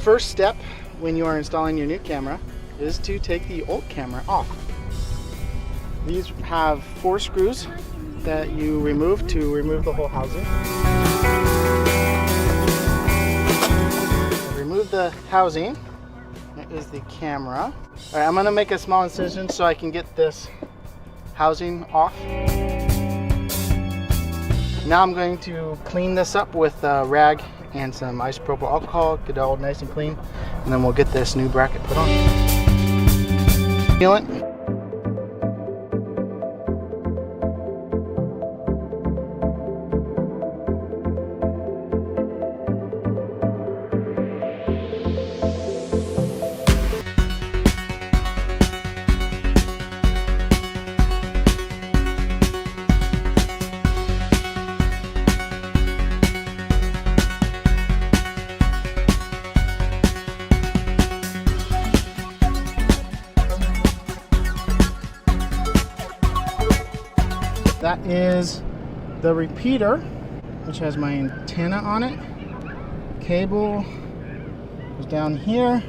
first step when you are installing your new camera is to take the old camera off. These have 4 screws that you remove to remove the whole housing. Remove the housing. That is the camera. All right, I'm gonna make a small incision so I can get this housing off. Now I'm going to clean this up with a rag and some isopropyl alcohol, get it all nice and clean, and then we'll get this new bracket put on. Feel it. That is the repeater, which has my antenna on it. Cable goes down here.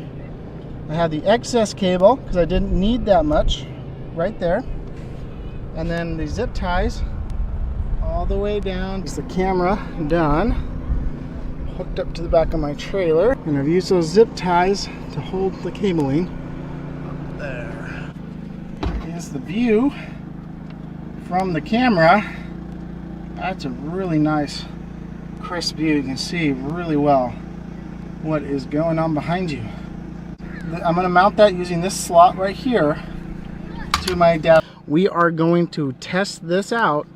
I have the excess cable because I didn't need that much right there. And then the zip ties all the way down. It's the camera done, hooked up to the back of my trailer. And I've used those zip ties to hold the cabling. There. Here's the view from the camera. That's a really nice crisp view. You can see really well what is going on behind you. I'm going to mount that using this slot right here to my dash. We are going to test this out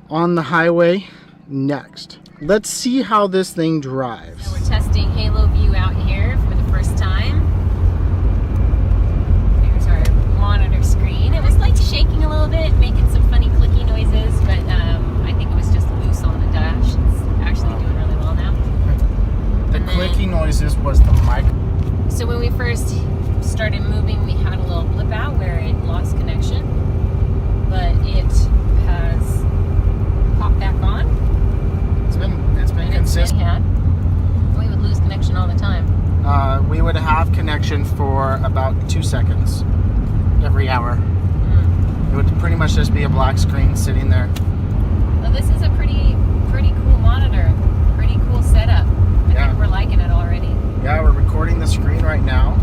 on the highway next. Let's see how this thing drives. So we're testing Haloview out here for the first time. There's our monitor screen. It was like shaking a little bit, making some funny clicky noises, but I think it was just loose on the dash. It's actually doing really well now. The clicky noises was the mic. So when we first started moving, we had a little blip out where it lost connection, but it has popped back on. It's been consistent. We would lose connection all the time. We would have connection for about 2 seconds every hour. It would pretty much just be a black screen sitting there. Well, this is a pretty cool monitor, pretty cool setup. I think we're liking it already. Yeah, we're recording the screen right now.